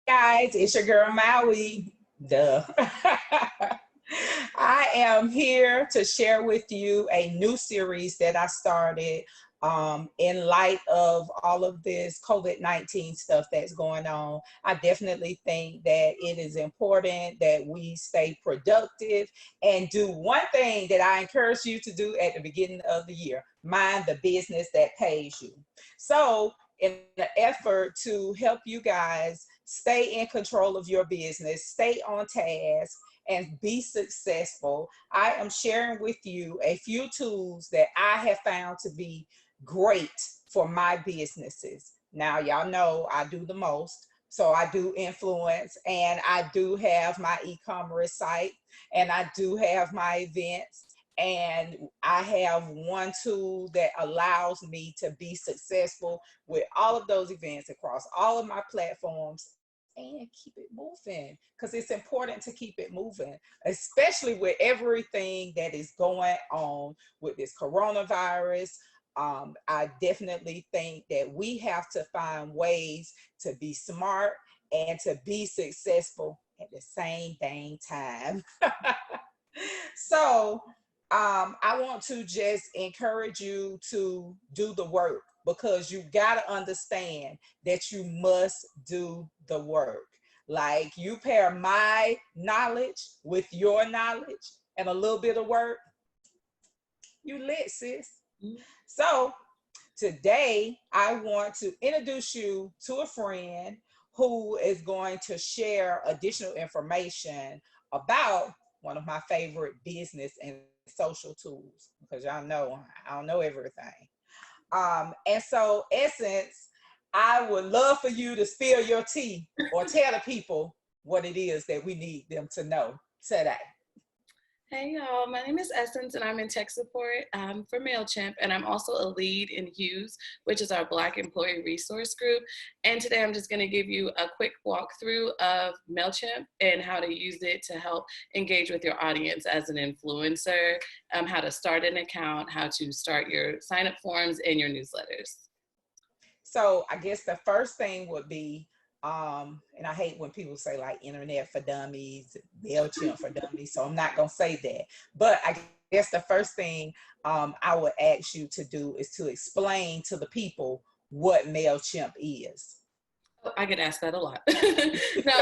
Guys, it's your girl Maui. Duh. I am here to share with you a new series that I started in light of all of this COVID-19 stuff that's going on. I definitely think that it is important that we stay productive and do one thing that I encourage you to do at the beginning of the year: mind the business that pays you. So, in an effort to help you guys stay in control of your business, stay on task, and be successful, I am sharing with you a few tools that I have found to be great for my businesses. Now, y'all know I do the most. So I do influence, and I do have my e-commerce site, and I do have my events, and I have one tool that allows me to be successful with all of those events across all of my platforms and keep it moving, because it's important to keep it moving, especially with everything that is going on with this coronavirus. I definitely think that we have to find ways to be smart and to be successful at the same dang time. So I want to just encourage you to do the work, because you got to understand that you must do the work. Like, you pair my knowledge with your knowledge and a little bit of work, you lit, sis. So today I want to introduce you to a friend who is going to share additional information about one of my favorite business and social tools, because y'all know I don't know everything. And so, Essence, I would love for you to spill your tea or tell the people what it is that we need them to know today. Hey y'all, my name is Essence and I'm in tech support for MailChimp, and I'm also a lead in Hughes, which is our Black Employee Resource Group. And today I'm just going to give you a quick walkthrough of MailChimp and how to use it to help engage with your audience as an influencer, how to start an account, how to start your sign-up forms and your newsletters. So I guess the first thing would be, and I hate when people say like internet for dummies, MailChimp for dummies, so I'm not gonna say that. But I guess the first thing I would ask you to do is to explain to the people what MailChimp is. I get asked that a lot. Now,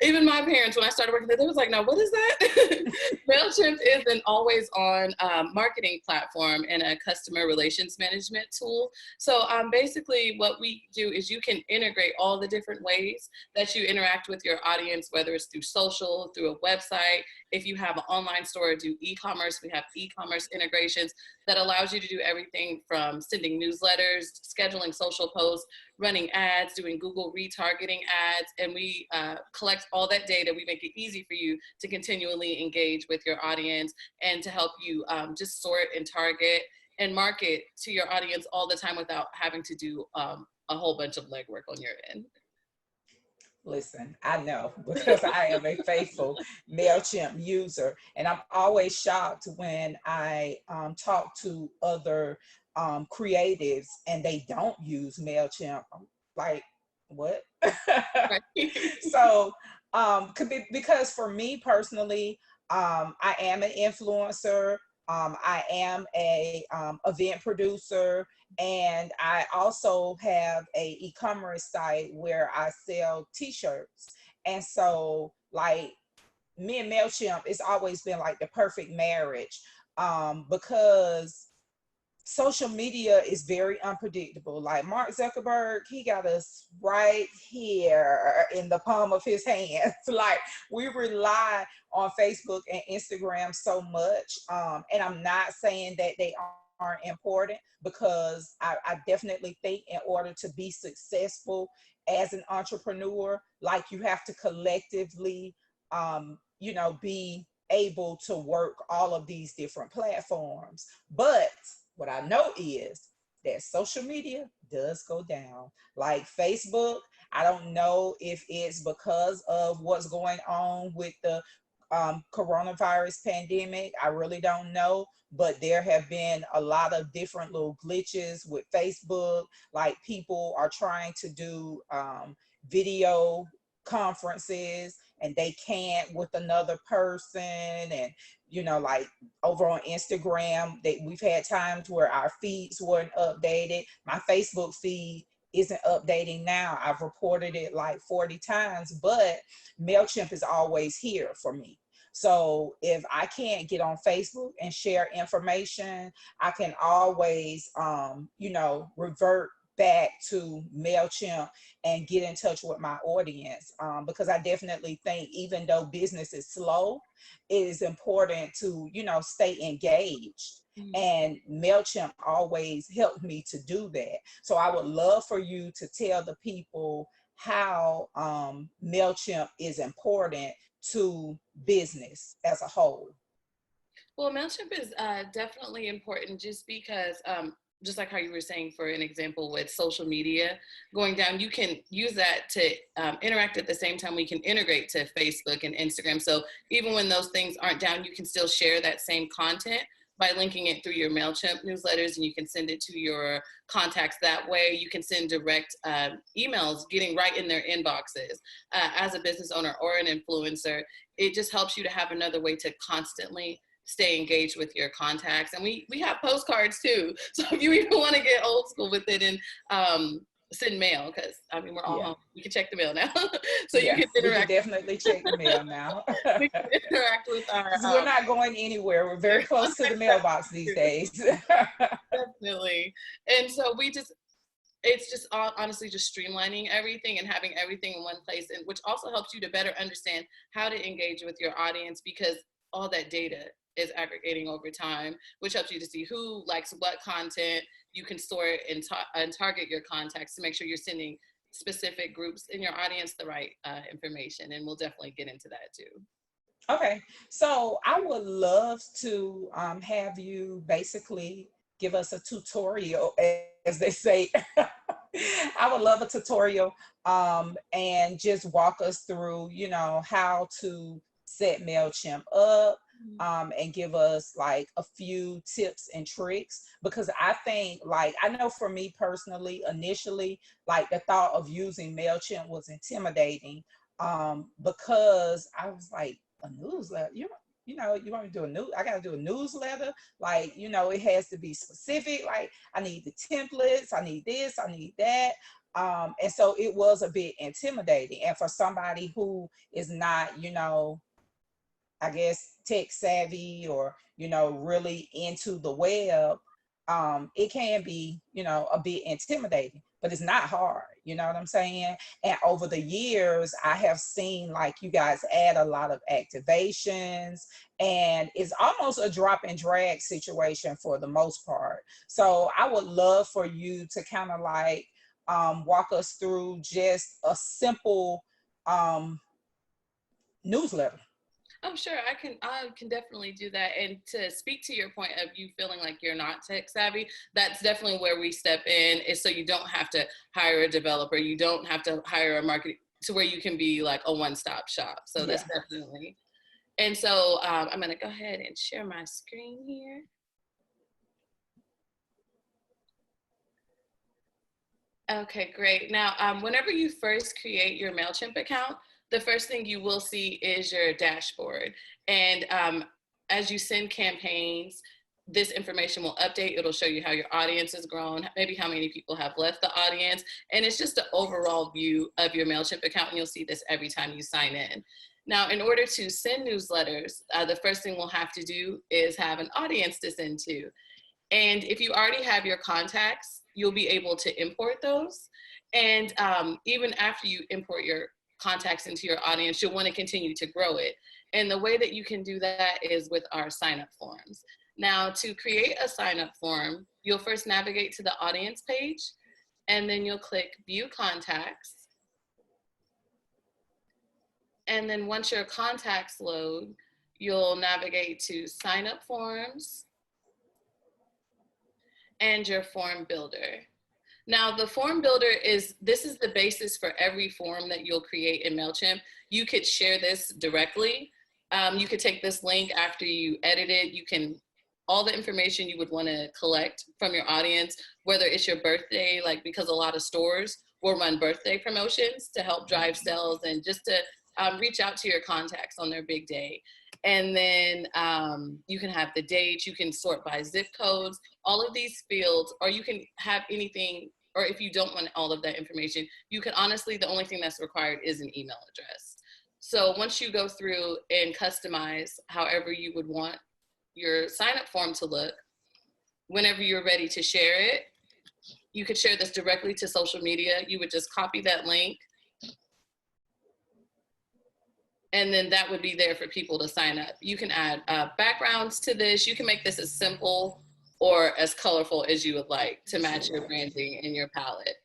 even my parents, when I started working there, they was like, "No, what is that?" MailChimp is an always-on marketing platform and a customer relations management tool. So basically what we do is you can integrate all the different ways that you interact with your audience, whether it's through social, through a website. If you have an online store, do e-commerce, we have e-commerce integrations that allows you to do everything from sending newsletters, scheduling social posts, running ads, doing Google retargeting ads, and we collect all that data. We make it easy for you to continually engage with your audience and to help you just sort and target and market to your audience all the time without having to do a whole bunch of legwork on your end. Listen, I know, because I am a faithful MailChimp user, and I'm always shocked when I talk to other creatives and they don't use MailChimp. I'm like, what? So, because for me personally, I am an influencer. I am a event producer, and I also have a e-commerce site where I sell t-shirts. And so, like, me and MailChimp, it's always been like the perfect marriage, because social media is very unpredictable. Like, Mark Zuckerberg, he got us right here in the palm of his hands. Like, we rely on Facebook and Instagram so much. And I'm not saying that they aren't important, because I definitely think in order to be successful as an entrepreneur, like, you have to collectively, be able to work all of these different platforms. But what I know is that social media does go down. Like Facebook, I don't know if it's because of what's going on with the coronavirus pandemic. I really don't know, but there have been a lot of different little glitches with Facebook. Like, people are trying to do video conferences and they can't with another person, and like over on Instagram, we've had times where our feeds weren't updated. My Facebook feed isn't updating now. I've reported it like 40 times, but MailChimp is always here for me. So if I can't get on Facebook and share information, I can always, revert back to MailChimp and get in touch with my audience. Because I definitely think even though business is slow, it is important to, stay engaged. And MailChimp always helped me to do that. So I would love for you to tell the people how MailChimp is important to business as a whole. Well, MailChimp is definitely important just because, just like how you were saying, for an example, with social media going down, you can use that to interact at the same time. We can integrate to Facebook and Instagram. So even when those things aren't down, you can still share that same content by linking it through your MailChimp newsletters, and you can send it to your contacts that way. You can send direct emails getting right in their inboxes. As a business owner or an influencer, it just helps you to have another way to constantly stay engaged with your contacts. And we have postcards too. So if you even want to get old school with it and send mail, because we're all home. You can check the mail now. So you can interact. We can definitely check the mail now. We can interact with our we're not going anywhere. We're very close to the mailbox these days. Definitely. And so it's just honestly just streamlining everything and having everything in one place, and which also helps you to better understand how to engage with your audience, because all that data is aggregating over time, which helps you to see who likes what content. You can sort and target your contacts to make sure you're sending specific groups in your audience the right information. And we'll definitely get into that too. Okay, so I would love to have you basically give us a tutorial, as they say. I would love a tutorial and just walk us through, how to set MailChimp up, and give us like a few tips and tricks, because I think, like, I know for me personally, initially, like the thought of using MailChimp was intimidating, because I was like, a newsletter, you want me to do I got to do a newsletter, like, it has to be specific, like I need the templates, I need this, I need that. And so it was a bit intimidating, and for somebody who is not, I guess tech savvy or, really into the web, it can be, a bit intimidating, but it's not hard. You know what I'm saying? And over the years, I have seen like you guys add a lot of activations, and it's almost a drop and drag situation for the most part. So I would love for you to kind of like walk us through just a simple newsletter. Oh, sure. I can definitely do that. And to speak to your point of you feeling like you're not tech savvy, that's definitely where we step in, is so you don't have to hire a developer. You don't have to hire a marketing, to where you can be like a one-stop shop. So that's definitely. And so I'm going to go ahead and share my screen here. Okay, great. Now, whenever you first create your MailChimp account, the first thing you will see is your dashboard. And as you send campaigns, this information will update. It'll show you how your audience has grown, maybe how many people have left the audience. And it's just an overall view of your MailChimp account. And you'll see this every time you sign in. Now, in order to send newsletters, the first thing we'll have to do is have an audience to send to. And if you already have your contacts, you'll be able to import those. And even after you import your contacts into your audience, you'll want to continue to grow it. And the way that you can do that is with our sign-up forms. Now, to create a sign-up form, you'll first navigate to the audience page, and then you'll click View Contacts. And then once your contacts load, you'll navigate to Sign-up Forms and your form builder. Now, the form builder this is the basis for every form that you'll create in MailChimp. You could share this directly. You could take this link after you edit it. All the information you would want to collect from your audience, whether it's your birthday, like because a lot of stores or run birthday promotions to help drive sales and just to reach out to your contacts on their big day. And then you can have the date, you can sort by zip codes, all of these fields, or you can have anything, or if you don't want all of that information, you can honestly, the only thing that's required is an email address. So once you go through and customize however you would want your sign up form to look, whenever you're ready to share it, you could share this directly to social media. You would just copy that link, and then that would be there for people to sign up. You can add backgrounds to this. You can make this as simple or as colorful as you would like to match your branding and your palette.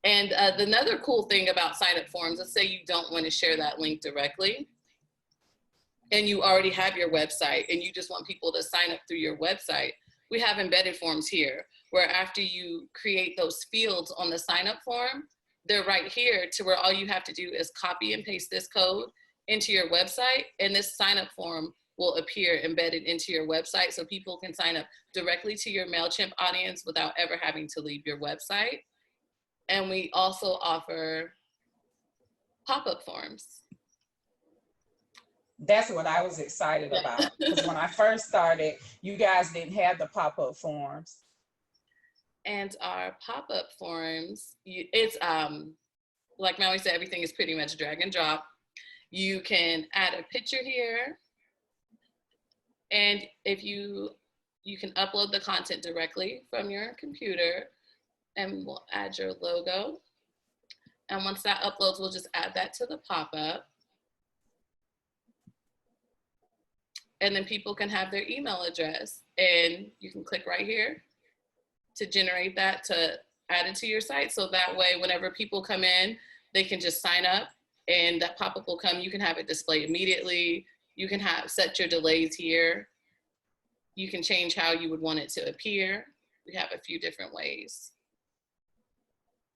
And another cool thing about sign up forms, let's say you don't want to share that link directly and you already have your website and you just want people to sign up through your website. We have embedded forms here where after you create those fields on the sign up form, they're right here to where all you have to do is copy and paste this code into your website, and this sign up form will appear embedded into your website so people can sign up directly to your MailChimp audience without ever having to leave your website. And we also offer pop-up forms. That's what I was excited about, because when I first started, you guys didn't have the pop-up forms. And our pop-up forms, it's like Maui said, everything is pretty much drag and drop. You can add a picture here, and if you can upload the content directly from your computer, and we'll add your logo. And once that uploads, we'll just add that to the pop-up. And then people can have their email address, and you can click right here to generate that to add it to your site. So that way, whenever people come in, they can just sign up and that pop-up will come. You can have it display immediately. You can set your delays here. You can change how you would want it to appear. We have a few different ways.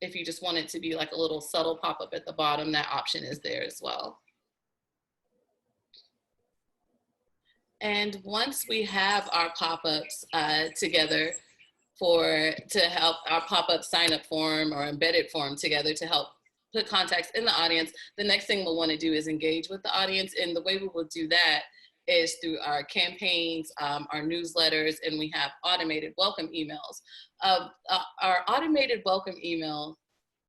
If you just want it to be like a little subtle pop-up at the bottom, that option is there as well. And once we have our pop-ups together to help our pop-up sign-up form or embedded form together to help put contacts in the audience, the next thing we'll want to do is engage with the audience. And the way we will do that is through our campaigns, our newsletters, and we have automated welcome emails. Our automated welcome email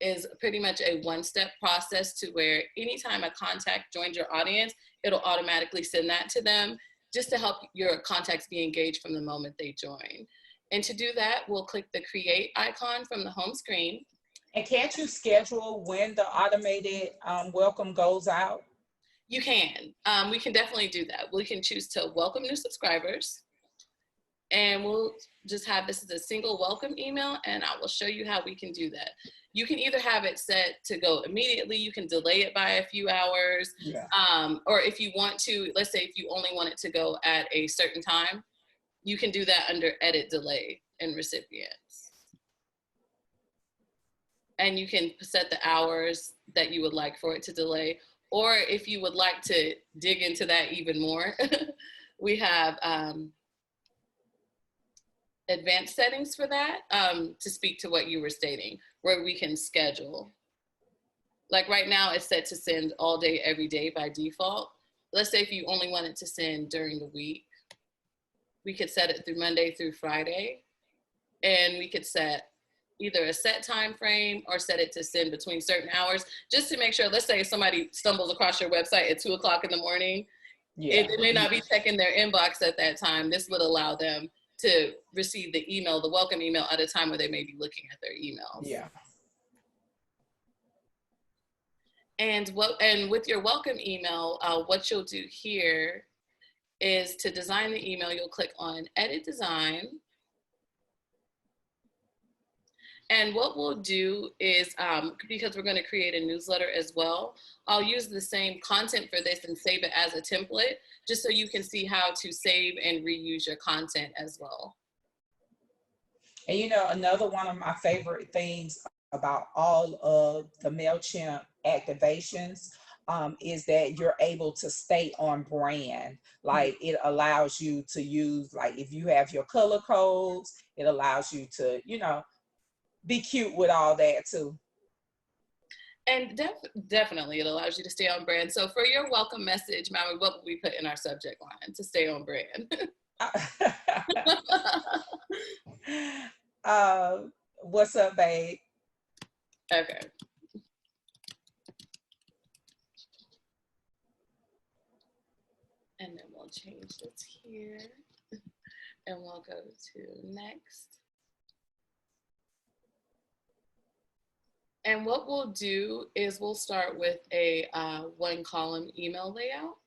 is pretty much a one-step process to where anytime a contact joins your audience, it'll automatically send that to them just to help your contacts be engaged from the moment they join. And to do that, we'll click the create icon from the home screen. And can't you schedule when the automated welcome goes out? You can. We can definitely do that. We can choose to welcome new subscribers, and we'll just have this as a single welcome email, and I will show you how we can do that. You can either have it set to go immediately, you can delay it by a few hours, or if you want to, let's say if you only want it to go at a certain time, you can do that under edit delay and recipients. And you can set the hours that you would like for it to delay. Or if you would like to dig into that even more, we have advanced settings for that to speak to what you were stating, where we can schedule. Like right now, it's set to send all day, every day by default. Let's say if you only wanted to send during the week, we could set it through Monday through Friday, and we could set either a set time frame or set it to send between certain hours, just to make sure, let's say if somebody stumbles across your website at 2 o'clock in the morning, they may not be checking their inbox at that time. This would allow them to receive the email, the welcome email, at a time where they may be looking at their emails. Yeah. And with your welcome email, what you'll do here is to design the email, you'll click on Edit Design. And what we'll do is, because we're going to create a newsletter as well, I'll use the same content for this and save it as a template, just so you can see how to save and reuse your content as well. And you know, another one of my favorite things about all of the MailChimp activations is that you're able to stay on brand. Like it allows you to use, like if you have your color codes, it allows you to, you know, be cute with all that too. And definitely it allows you to stay on brand. So for your welcome message, Maui, what would we put in our subject line to stay on brand? What's up, babe? Okay. And then we'll change this here. And we'll go to next. And what we'll do is we'll start with a one column email layout.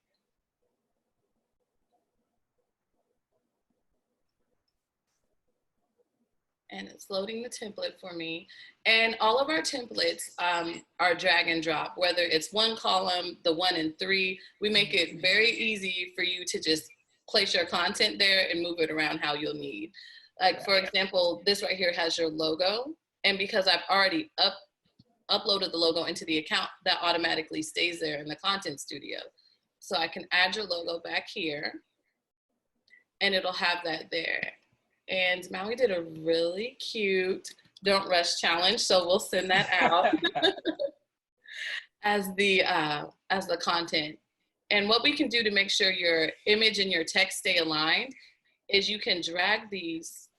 And it's loading the template for me. And all of our templates are drag and drop, whether it's one column, the 1 and 3, we make it very easy for you to just place your content there and move it around how you'll need. Like for example, this right here has your logo. And because I've already uploaded the logo into the account, that automatically stays there in the content studio. So I can add your logo back here and it'll have that there. And Maui did a really cute Don't Rush challenge, so we'll send that out as the content. And what we can do to make sure your image and your text stay aligned is you can drag these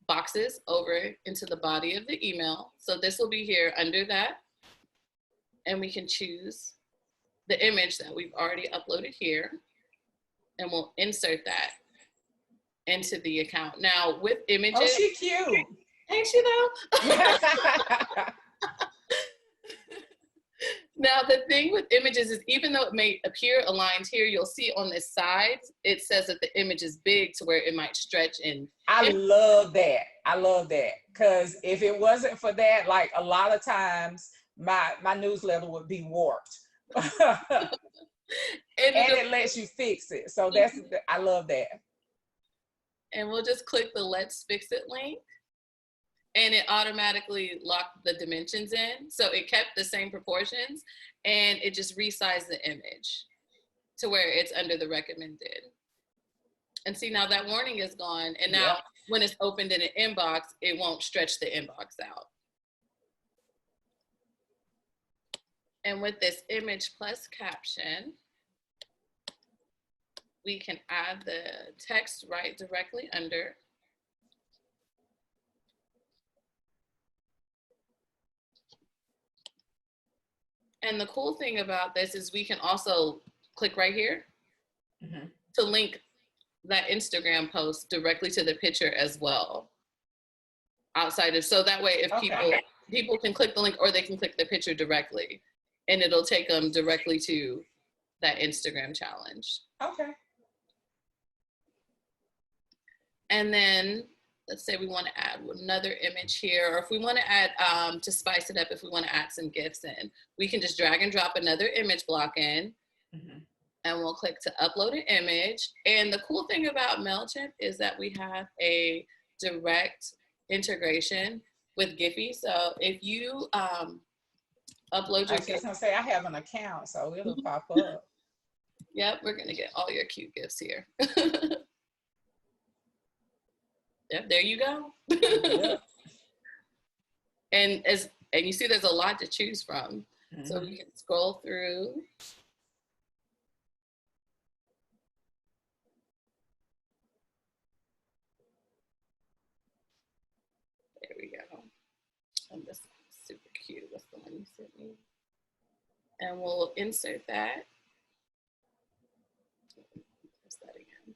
boxes over into the body of the email. So this will be here under that. And we can choose the image that we've already uploaded here. And we'll insert that into the account. Now with images. Oh, she cute. Ain't she though? Now the thing with images is even though it may appear aligned here, you'll see on this side, it says that the image is big to where it might stretch in. I love that. I love that. Because if it wasn't for that, like a lot of times my newsletter would be warped. And it lets you fix it. So that's, I love that. And we'll just click the Let's Fix It link. And it automatically locked the dimensions in. So it kept the same proportions and it just resized the image to where it's under the recommended. And see, now that warning is gone. And now when it's opened in an inbox, it won't stretch the inbox out. And with this image plus caption, we can add the text right directly under. And the cool thing about this is we can also click right here to link that Instagram post directly to the picture as well. Outside of, so that way if people can click the link or they can click the picture directly and it'll take them directly to that Instagram challenge. Okay. And then let's say we want to add another image here, or if we want to add, to spice it up, if we want to add some GIFs in, we can just drag and drop another image block in and we'll click to upload an image. And the cool thing about MailChimp is that we have a direct integration with Giphy. So if you upload your GIF. I was gonna say I have an account, so it'll pop up. Yep, we're gonna get all your cute GIFs here. Yep, there you go. And you see there's a lot to choose from. So we can scroll through. There we go. And this one's super cute. That's the one you sent me. And we'll insert that. Press that again.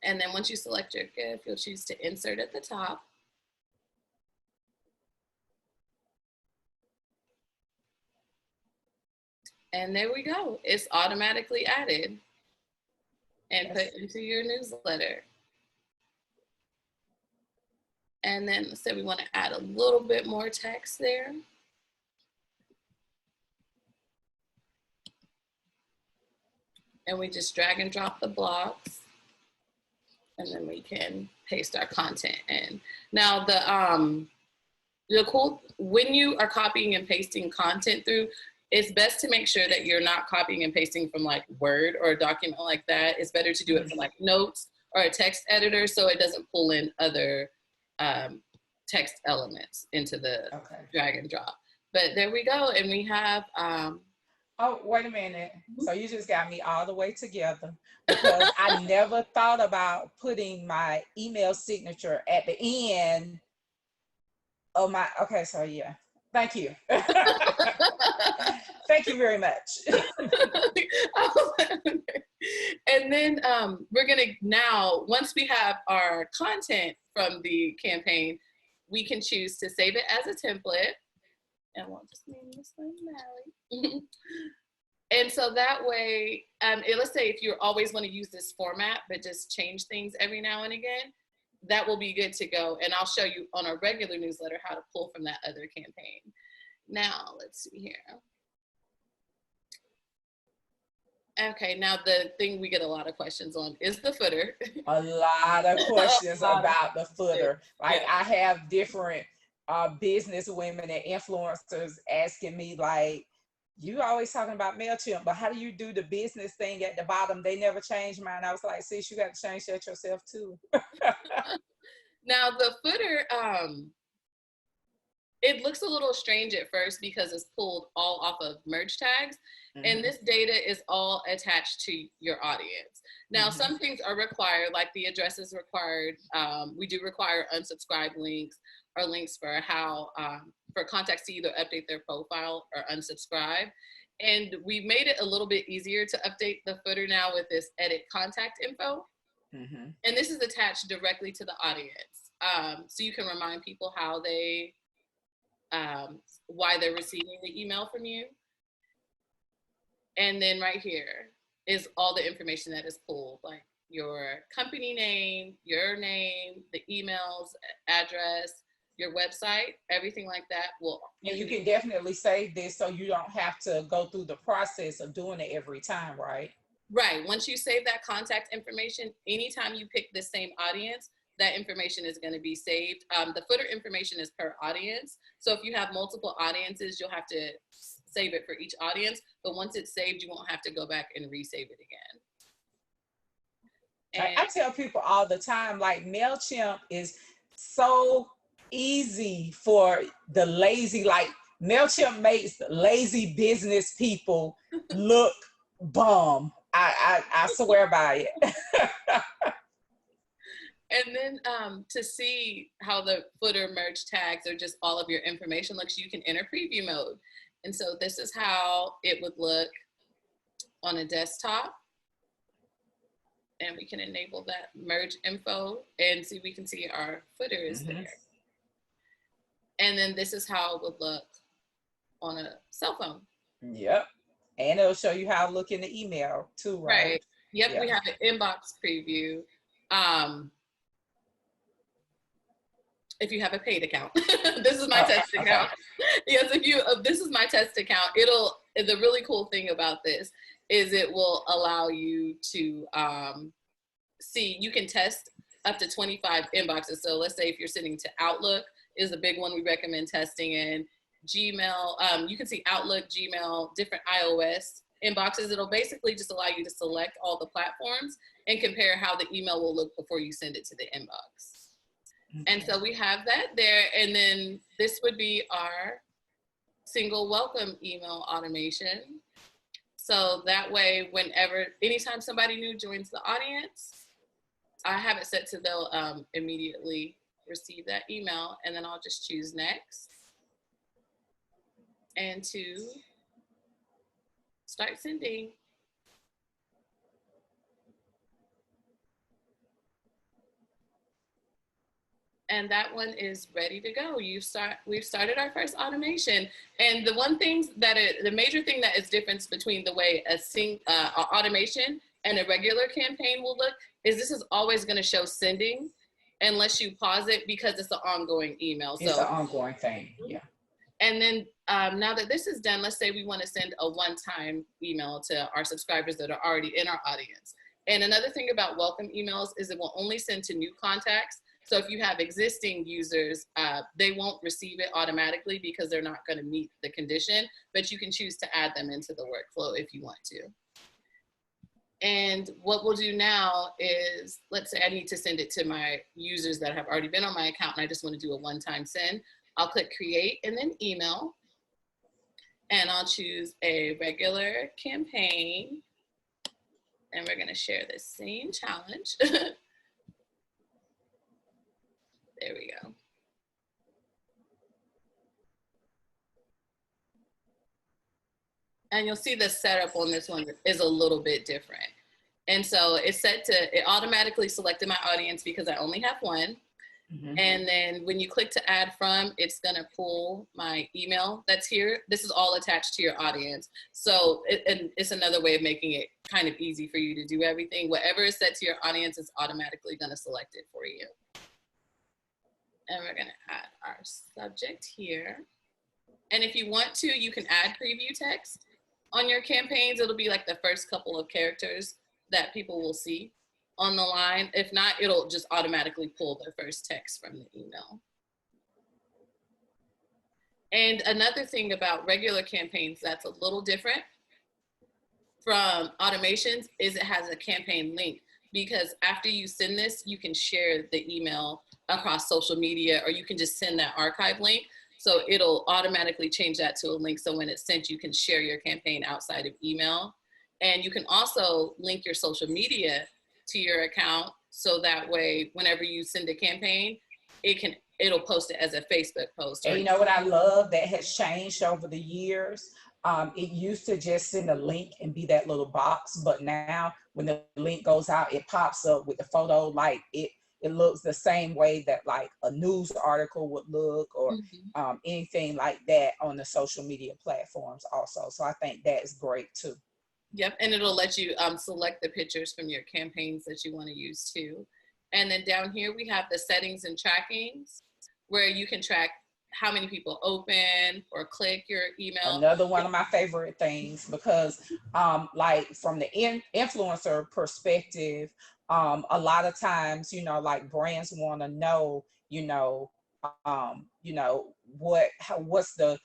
And then once you select your GIF, you'll choose to insert at the top. And there we go. It's automatically added and put into your newsletter. And then let's say we want to add a little bit more text there. And we just drag and drop the blocks. And then we can paste our content in. Now the cool, when you are copying and pasting content through, it's best to make sure that you're not copying and pasting from like Word or a document like that. It's better to do it from like notes or a text editor so it doesn't pull in other text elements into the Okay. drag and drop. But there we go. And we have, Oh, wait a minute. So you just got me all the way together, because I never thought about putting my email signature at the end of my, okay, so yeah. Thank you. Thank you very much. And then we're gonna now, once we have our content from the campaign, we can choose to save it as a template. And we'll just name this one Maui. And so that way, let's say if you always want to use this format, but just change things every now and again, that will be good to go. And I'll show you on our regular newsletter how to pull from that other campaign. Now, let's see here. Okay, now the thing we get a lot of questions on is the footer. A lot of questions about the footer. Like, yeah. I have different business women and influencers asking me, like, you always talking about MailChimp, but how do you do the business thing at the bottom? They never changed mine. I was like, sis, you got to change that yourself too. Now the footer, it looks a little strange at first because it's pulled all off of merge tags. Mm-hmm. And this data is all attached to your audience. Now, mm-hmm. some things are required, like the address is required. We do require unsubscribe links or links for how, for contacts to either update their profile or unsubscribe. And we've made it a little bit easier to update the footer now with this edit contact info. Mm-hmm. And this is attached directly to the audience. So you can remind people how they, why they're receiving the email from you. And then right here is all the information that is pulled, like your company name, your name, the emails, address, your website, everything like that will. And you can definitely save this so you don't have to go through the process of doing it every time, right? Right. Once you save that contact information, anytime you pick the same audience, that information is going to be saved. The footer information is per audience. So if you have multiple audiences, you'll have to save it for each audience. But once it's saved, you won't have to go back and resave it again. And I tell people all the time, like, MailChimp is so easy for the lazy, like MailChimp makes lazy business people look bum. I swear by it. And then to see how the footer merge tags or just all of your information looks, you can enter preview mode. And so this is how it would look on a desktop. And we can enable that merge info and see, we can see our footer is mm-hmm. there. And then this is how it would look on a cell phone. Yep. And it'll show you how it look in the email too, right? Right. Yep, yeah. We have an inbox preview. If you have a paid account. This is my test account. Yes, this is my test account. The really cool thing about this is it will allow you to see, you can test up to 25 inboxes. So let's say if you're sending to Outlook is a big one we recommend testing in. Gmail, you can see Outlook, Gmail, different iOS inboxes. It'll basically just allow you to select all the platforms and compare how the email will look before you send it to the inbox. Okay. And so we have that there. And then this would be our single welcome email automation. So that way, anytime somebody new joins the audience, I have it set to they'll immediately receive that email. And then I'll just choose next and to start sending. And that one is ready to go. We've started our first automation. And the one thing the major thing that is difference between the way automation and a regular campaign will look is this is always going to show sending unless you pause it because it's an ongoing email. It's an ongoing thing, yeah. And then now that this is done, let's say we want to send a one-time email to our subscribers that are already in our audience. And another thing about welcome emails is it will only send to new contacts. So if you have existing users, they won't receive it automatically because they're not going to meet the condition, but you can choose to add them into the workflow if you want to. And what we'll do now is, let's say I need to send it to my users that have already been on my account and I just want to do a one-time send. I'll click create and then email. And I'll choose a regular campaign. And we're gonna share the same challenge. There we go. And you'll see the setup on this one is a little bit different. And so it's set to, it automatically selected my audience because I only have one. Mm-hmm. And then when you click to add from, it's gonna pull my email that's here. This is all attached to your audience. So and it's another way of making it kind of easy for you to do everything. Whatever is set to your audience is automatically gonna select it for you. And we're gonna add our subject here. And if you want to, you can add preview text on your campaigns. It'll be like the first couple of characters that people will see on the line. If not, it'll just automatically pull the first text from the email. And another thing about regular campaigns that's a little different from automations is it has a campaign link, because after you send this, you can share the email across social media, or you can just send that archive link. So it'll automatically change that to a link. So when it's sent, you can share your campaign outside of email. And you can also link your social media to your account. So that way, whenever you send a campaign, it'll post it as a Facebook post. And you know what I love that has changed over the years? It used to just send a link and be that little box, but now when the link goes out, it pops up with the photo. Like it looks the same way that like a news article would look, or anything like that on the social media platforms also. So I think that's great too. Yep, and it'll let you select the pictures from your campaigns that you want to use too. And then down here we have the settings and trackings, where you can track how many people open or click your email. Another one of my favorite things, because like from the influencer perspective, a lot of times, you know, like brands want to know, what's the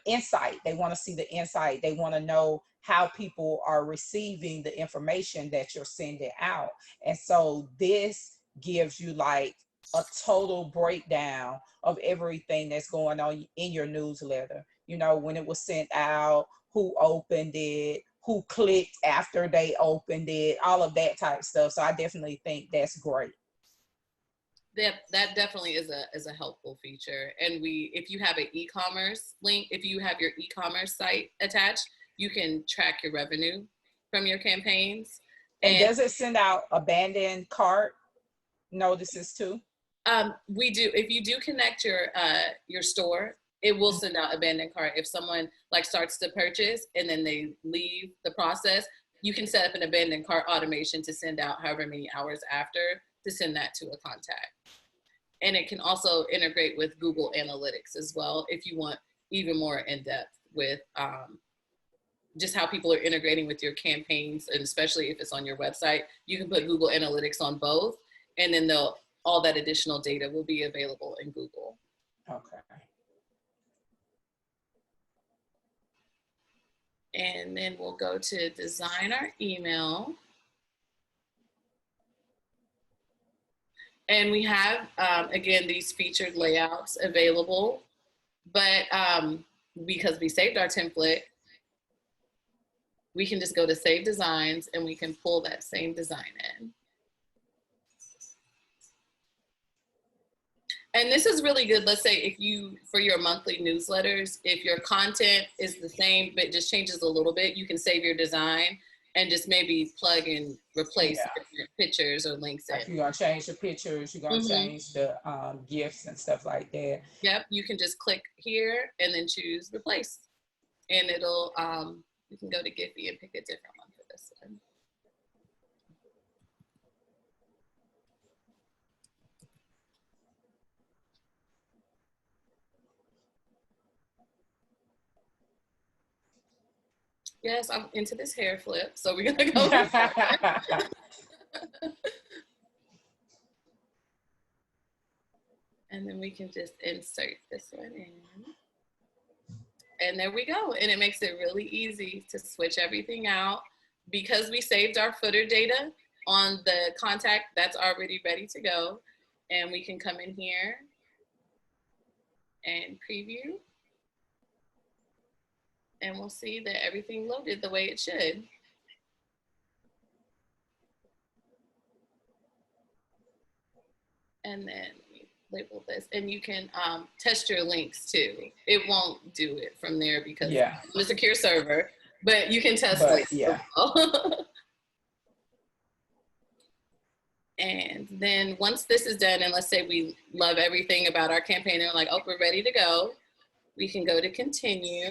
insight. They want to see the insight. They want to know how people are receiving the information that you're sending out. And so this gives you like a total breakdown of everything that's going on in your newsletter. You know, when it was sent out, who opened it, who clicked after they opened it, all of that type of stuff. So I definitely think that's great. That definitely is a helpful feature. And if you have an e-commerce link, if you have your e-commerce site attached, you can track your revenue from your campaigns. And does it send out abandoned cart notices too? We do. If you do connect your store, it will send out abandoned cart. If someone like starts to purchase and then they leave the process, you can set up an abandoned cart automation to send out however many hours after to send that to a contact. And it can also integrate with Google Analytics as well, if you want even more in depth with just how people are integrating with your campaigns, and especially if it's on your website, you can put Google Analytics on both, and then all that additional data will be available in Google. Okay. And then we'll go to design our email. And we have, again, these featured layouts available, but because we saved our template, we can just go to Save Designs and we can pull that same design in. And this is really good. Let's say for your monthly newsletters, if your content is the same, but just changes a little bit, you can save your design and just maybe plug and replace different pictures or links in. If you're gonna change the pictures, you're gonna change the GIFs and stuff like that. Yep, you can just click here and then choose replace. And it'll, you can go to Giphy and pick a different one for this one. Yes, I'm into this hair flip, so we're gonna go. And then we can just insert this one in. And there we go. And it makes it really easy to switch everything out. because we saved our footer data on the contact, that's already ready to go. And we can come in here and preview. And we'll see that everything loaded the way it should. And then we label this, and you can test your links too. It won't do it from there because it's a secure server, but you can test links. Yeah. And then once this is done, and let's say we love everything about our campaign and we're like, oh, we're ready to go, we can go to continue.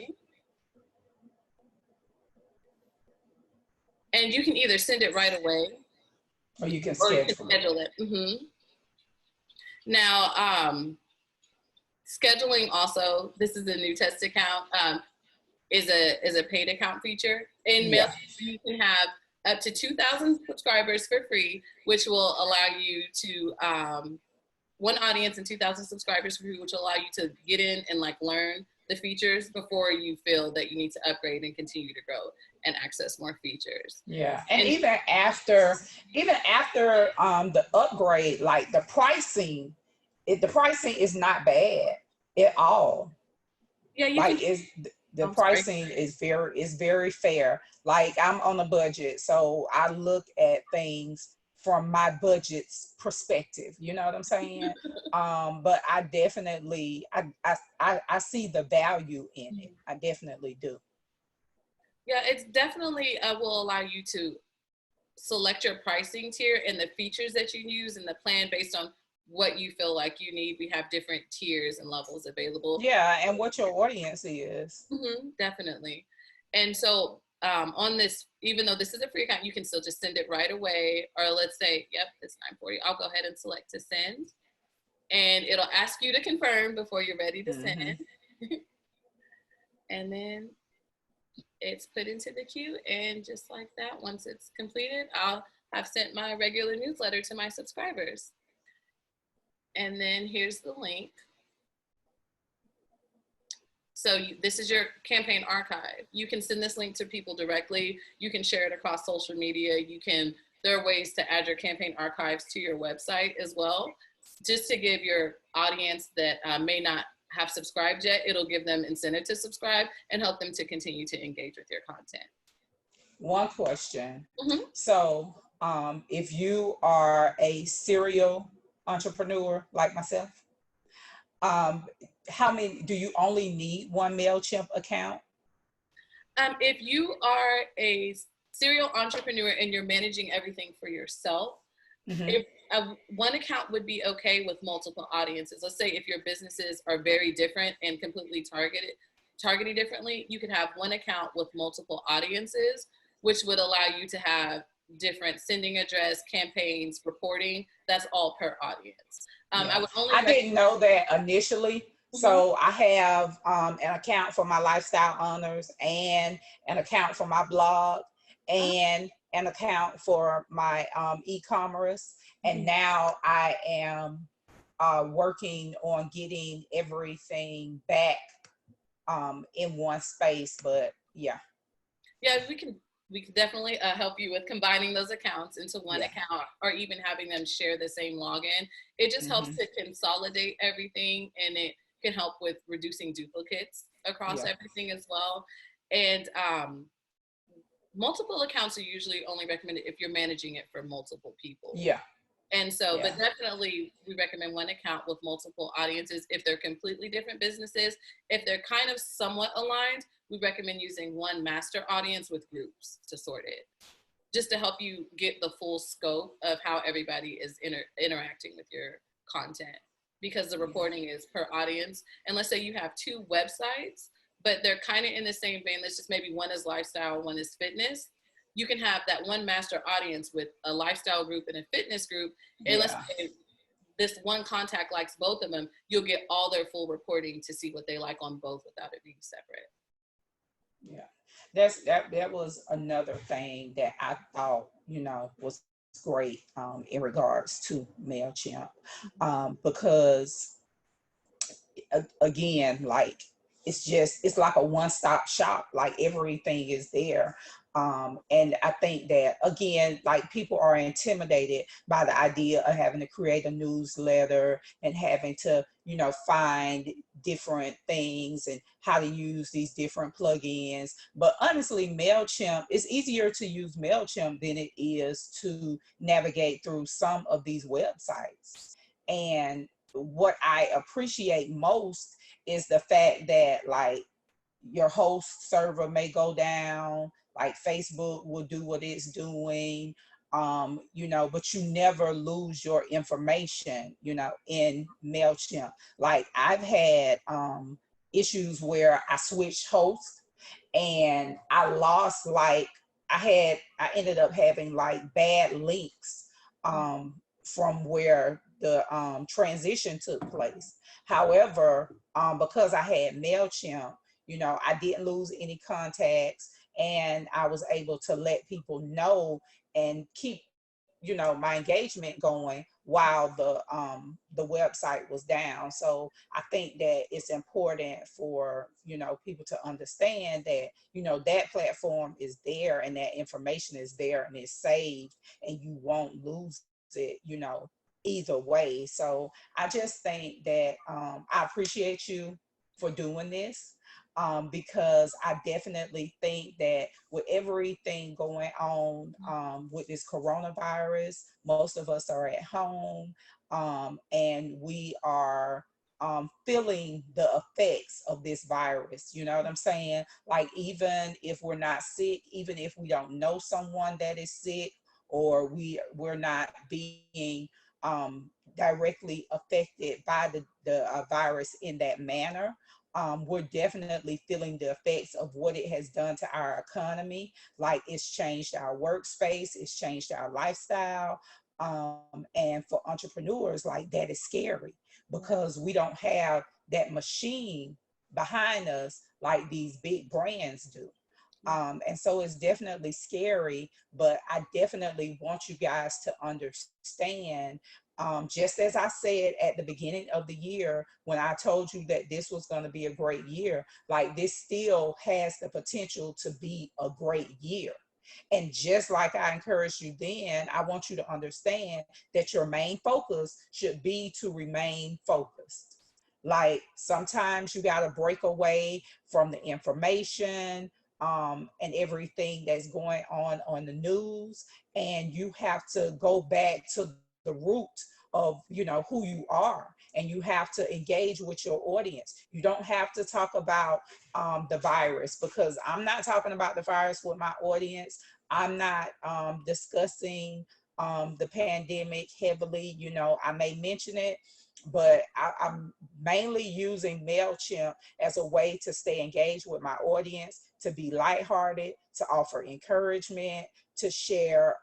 And you can either send it right away or you can schedule it. Mm-hmm. Now, scheduling also, this is a new test account, is a paid account feature. In MailChimp, you can have up to 2,000 subscribers for free, which will allow you to, one audience and 2,000 subscribers for free, which will allow you to get in and like learn the features before you feel that you need to upgrade and continue to grow and access more features. Yeah, and even after the upgrade, like the pricing is not bad at all. Yeah, like the pricing is very fair. Like I'm on a budget, so I look at things from my budget's perspective. You know what I'm saying? But I definitely I see the value in it. I definitely do. Yeah, it's definitely will allow you to select your pricing tier and the features that you use in the plan based on what you feel like you need. We have different tiers and levels available. Yeah, and what your audience is. Mm-hmm, definitely. And so on this, even though this is a free account, you can still just send it right away. Or let's say, yep, it's 9:40. I'll go ahead and select to send. And it'll ask you to confirm before you're ready to send. And then it's put into the queue, and just like that, once it's completed, I'll have sent my regular newsletter to my subscribers. And then here's the link. So this is your campaign archive. You can send this link to people directly. You can share it across social media. There are ways to add your campaign archives to your website as well, just to give your audience that may not have subscribed yet, it'll give them incentive to subscribe and help them to continue to engage with your content. One question. So if you are a serial entrepreneur like myself, how many do you only need one MailChimp account? If you are a serial entrepreneur and you're managing everything for yourself, one account would be okay with multiple audiences. Let's say if your businesses are very different and completely targeted differently, you could have one account with multiple audiences, which would allow you to have different sending address, campaigns, reporting. That's all per audience. I didn't know that initially. So I have an account for my lifestyle owners and an account for my blog and an account for my e-commerce. And now I am working on getting everything back in one space. But yeah, we can definitely help you with combining those accounts into one account, or even having them share the same login. It just helps to consolidate everything, and it can help with reducing duplicates across everything as well. And multiple accounts are usually only recommended if you're managing it for multiple people. And so, but definitely we recommend one account with multiple audiences if they're completely different businesses. If they're kind of somewhat aligned, we recommend using one master audience with groups to sort it, just to help you get the full scope of how everybody is interacting with your content, because the reporting is per audience. And let's say you have two websites, but they're kind of in the same vein. Let's just maybe one is lifestyle, one is fitness. You can have that one master audience with a lifestyle group and a fitness group. And let's say this one contact likes both of them, you'll get all their full reporting to see what they like on both without it being separate. That was another thing that I thought, was great in regards to MailChimp, because again, like it's like a one-stop shop. Like everything is there. And I think that, again, like people are intimidated by the idea of having to create a newsletter and having to, find different things and how to use these different plugins. But honestly, MailChimp, it's easier to use MailChimp than it is to navigate through some of these websites. And what I appreciate most is the fact that, like, your host server may go down, like Facebook will do what it's doing, but you never lose your information, in MailChimp. Like I've had issues where I switched hosts and I lost, like, I ended up having like bad links from where the transition took place. However, because I had MailChimp, I didn't lose any contacts, and I was able to let people know and keep, my engagement going while the website was down. So I think that it's important for, people to understand that, that platform is there and that information is there and it's saved, and you won't lose it, either way. So I just think that I appreciate you for doing this, because I definitely think that with everything going on with this coronavirus, most of us are at home, and we are feeling the effects of this virus. You know what I'm saying? Like, even if we're not sick, even if we don't know someone that is sick, or we're not being directly affected by the virus in that manner, we're definitely feeling the effects of what it has done to our economy. Like, it's changed our workspace, it's changed our lifestyle. And for entrepreneurs, like, that is scary because we don't have that machine behind us like these big brands do. And so it's definitely scary, but I definitely want you guys to understand, just as I said at the beginning of the year, when I told you that this was going to be a great year, like, this still has the potential to be a great year. And just like I encouraged you then, I want you to understand that your main focus should be to remain focused. Like, sometimes you got to break away from the information and everything that's going on the news, and you have to go back to the root of, who you are, and you have to engage with your audience. You don't have to talk about the virus, because I'm not talking about the virus with my audience. I'm not discussing the pandemic heavily. I may mention it, but I'm mainly using MailChimp as a way to stay engaged with my audience, to be lighthearted, to offer encouragement, to share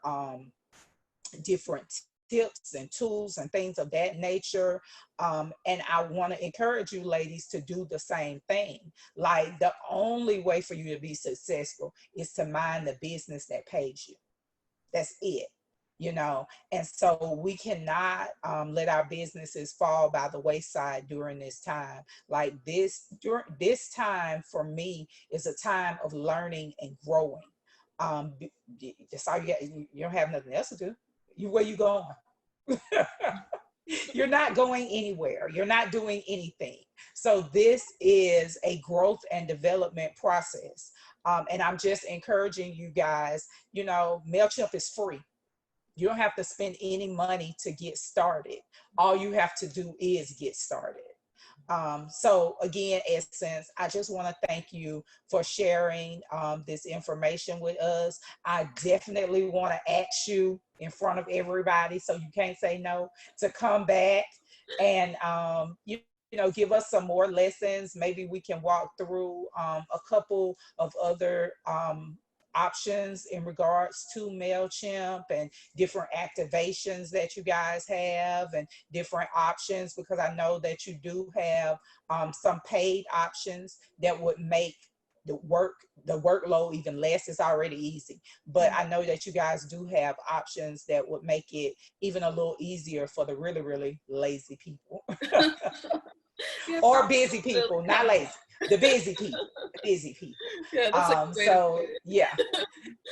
different tips and tools and things of that nature. And I want to encourage you ladies to do the same thing. Like, the only way for you to be successful is to mind the business that pays you. That's it. And so we cannot let our businesses fall by the wayside during this time. Like, during this time for me is a time of learning and growing. That's all you got. You don't have nothing else to do. Where you going? You're not going anywhere. You're not doing anything. So this is a growth and development process. And I'm just encouraging you guys, MailChimp is free. You don't have to spend any money to get started. All you have to do is get started. So again, Essence, I just want to thank you for sharing this information with us. I definitely want to ask you in front of everybody, so you can't say no, to come back and give us some more lessons. Maybe we can walk through a couple of other options in regards to MailChimp, and different activations that you guys have, and different options, because I know that you do have some paid options that would make the workload even less. It's already easy, but I know that you guys do have options that would make it even a little easier for the really, really lazy people. Yes, Or busy people, not lazy. The busy people, the busy people. Yeah, that's a good way to So put yeah, it.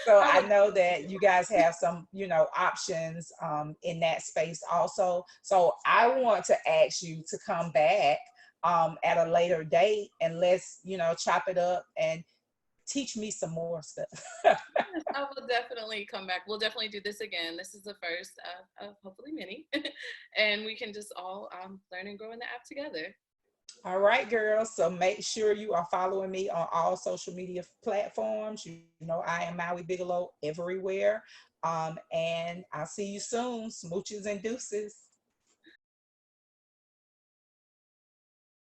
so I I would, know that you guys have some, options in that space also. So I want to ask you to come back at a later date, and let's, chop it up and teach me some more stuff. yes, I will definitely come back. We'll definitely do this again. This is the first of hopefully many, and we can just all learn and grow in the app together. All right, girls. So make sure you are following me on all social media platforms. I am Maui Bigelow everywhere. And I'll see you soon. Smooches and deuces.